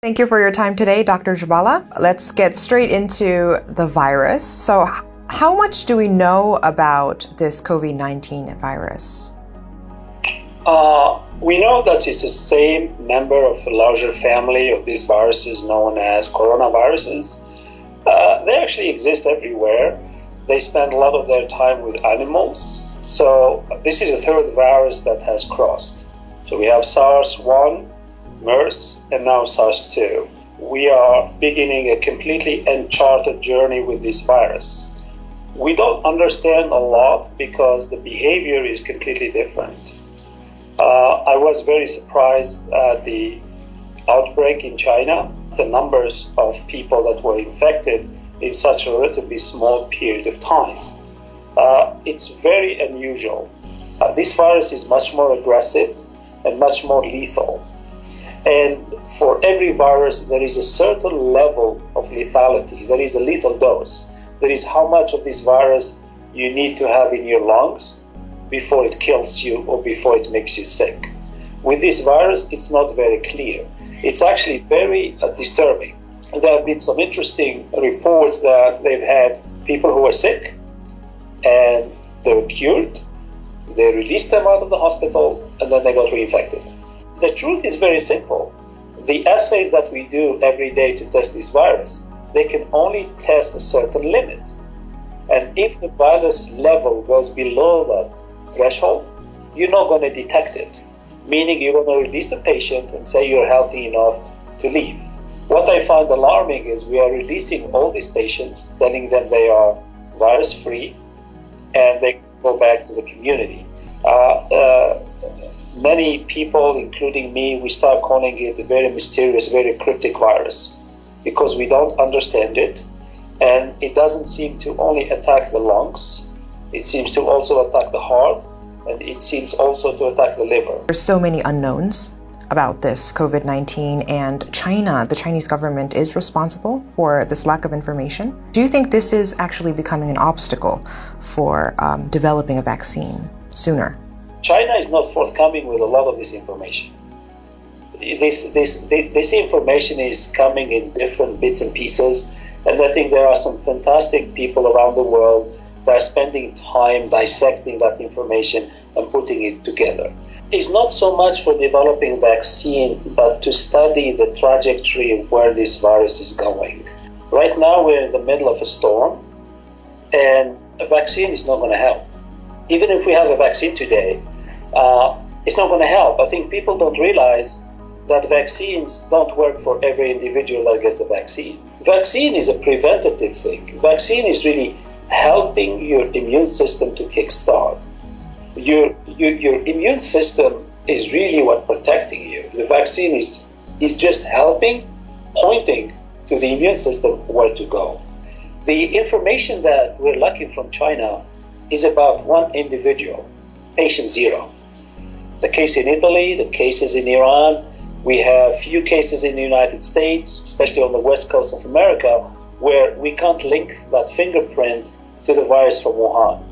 Thank you for your time today, Dr. Jabala. Let's get straight into the virus. So, how much do we know about this COVID-19 virus? We know that it's the same member of a larger family of these viruses known as coronaviruses. They actually exist everywhere. They spend a lot of their time with animals. So this is a third virus that has crossed. So we have SARS-1, MERS, and now SARS-2. We are beginning a completely uncharted journey with this virus. We don't understand a lot because the behavior is completely different. I was very surprised at the outbreak in China, the numbers of people that were infected in such a relatively small period of time. It's very unusual. This virus is much more aggressive and much more lethal. And for every virus, there is a certain level of lethality. There is a lethal dose. There is how much of this virus you need to have in your lungs before it kills you or before it makes you sick. With this virus, it's not very clear. It's actually very disturbing. There have been some interesting reports that they've had people who were sick and they were cured. They released them out of the hospital and then they got reinfected. The truth is very simple. The assays that we do every day to test this virus, they can only test a certain limit. And if the virus level goes below that threshold, you're not going to detect it, meaning you're going to release the patient and say you're healthy enough to leave. What I find alarming is we are releasing all these patients, telling them they are virus-free, and they go back to the community. Many people, including me, we start calling it a very mysterious, very cryptic virus because we don't understand it, and it doesn't seem to only attack the lungs. It seems to also attack the heart, and it seems also to attack the liver. There's so many unknowns about this COVID-19, and China, the Chinese government, is responsible for this lack of information. Do you think this is actually becoming an obstacle for developing a vaccine sooner? China is not forthcoming with a lot of this information. This information is coming in different bits and pieces, and I think there are some fantastic people around the world that are spending time dissecting that information and putting it together. It's not so much for developing a vaccine, but to study the trajectory of where this virus is going. Right now, we're in the middle of a storm, and a vaccine is not going to help. Even if we have a vaccine today, it's not going to help. I think people don't realize that vaccines don't work for every individual that gets the vaccine. Vaccine is a preventative thing. Vaccine is really helping your immune system to kickstart. Your immune system is really what protecting you. The vaccine is just helping, pointing to the immune system where to go. The information that we're lacking from China is about one individual, patient zero. The case in Italy, the cases in Iran, we have few cases in the United States, especially on the west coast of America, where we can't link that fingerprint to the virus from Wuhan.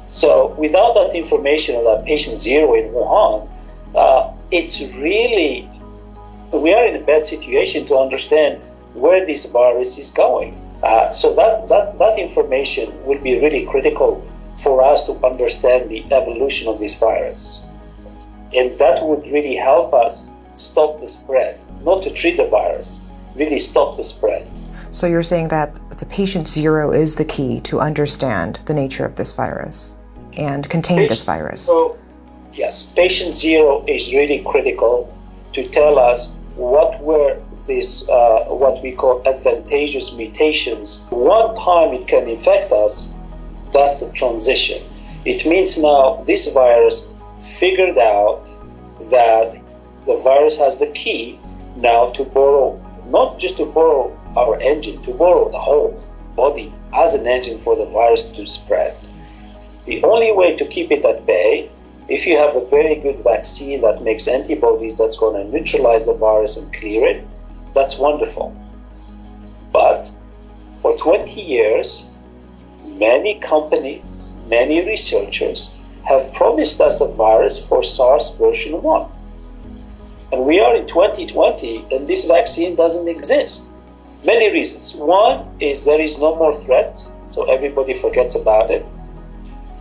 So without that information of that patient zero in Wuhan, it's really, we are in a bad situation to understand where this virus is going. So that information will be really critical for us to understand the evolution of this virus. And that would really help us stop the spread, not to treat the virus, really stop the spread. So you're saying that the patient zero is the key to understand the nature of this virus and contain this virus? So, yes, patient zero is really critical to tell us what were these, what we call advantageous mutations. One time it can infect us, that's the transition. It means now this virus figured out that the virus has the key now to borrow, not just to borrow our engine, to borrow the whole body as an engine for the virus to spread. The only way to keep it at bay, if you have a very good vaccine that makes antibodies that's going to neutralize the virus and clear it, that's wonderful. But for 20 years, many companies, many researchers have promised us a virus for SARS version 1. And we are in 2020 and this vaccine doesn't exist. Many reasons. One is there is no more threat, so everybody forgets about it.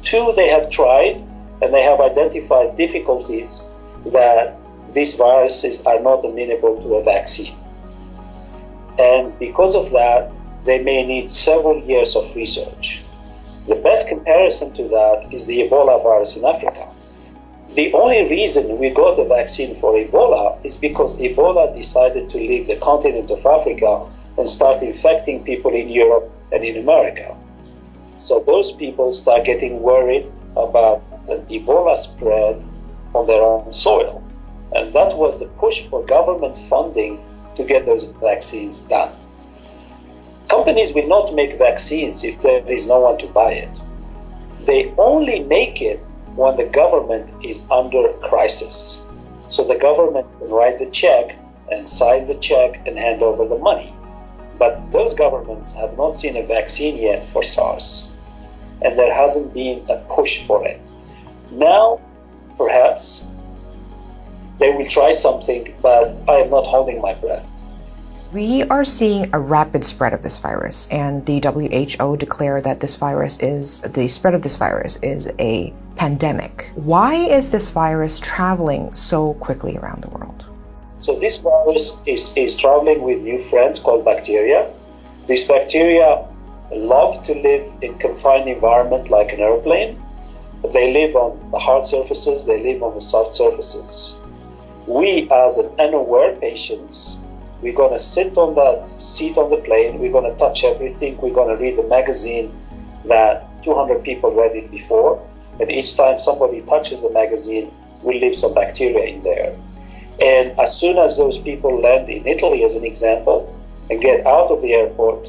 Two, they have tried and they have identified difficulties that these viruses are not amenable to a vaccine. And because of that, they may need several years of research. The best comparison to that is the Ebola virus in Africa. The only reason we got a vaccine for Ebola is because Ebola decided to leave the continent of Africa and start infecting people in Europe and in America. So those people start getting worried about the Ebola spread on their own soil. And that was the push for government funding to get those vaccines done. Companies will not make vaccines if there is no one to buy it. They only make it when the government is under crisis. So the government can write the check and sign the check and hand over the money. But those governments have not seen a vaccine yet for SARS. And there hasn't been a push for it. Now, perhaps, they will try something, but I am not holding my breath. We are seeing a rapid spread of this virus, and the WHO declared that the spread of this virus is a pandemic. Why is this virus traveling so quickly around the world? So this virus is traveling with new friends called bacteria. These bacteria love to live in confined environment like an airplane. They live on the hard surfaces, they live on the soft surfaces. We, as an unaware patients, we're going to sit on that seat on the plane, we're going to touch everything, we're going to read the magazine that 200 people read it before, and each time somebody touches the magazine, we leave some bacteria in there. And as soon as those people land in Italy, as an example, and get out of the airport,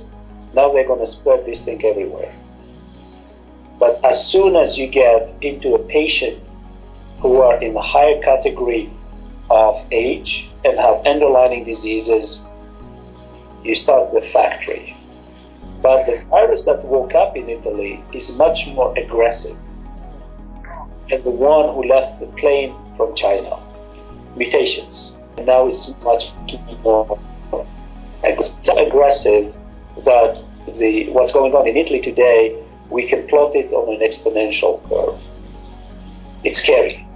now they're going to spread this thing everywhere. But as soon as you get into a patient who are in the higher category of age and have underlying diseases, you start the factory. But the virus that woke up in Italy is much more aggressive than the one who left the plane from China. Mutations. And now it's much more aggressive that what's going on in Italy today, we can plot it on an exponential curve. It's scary.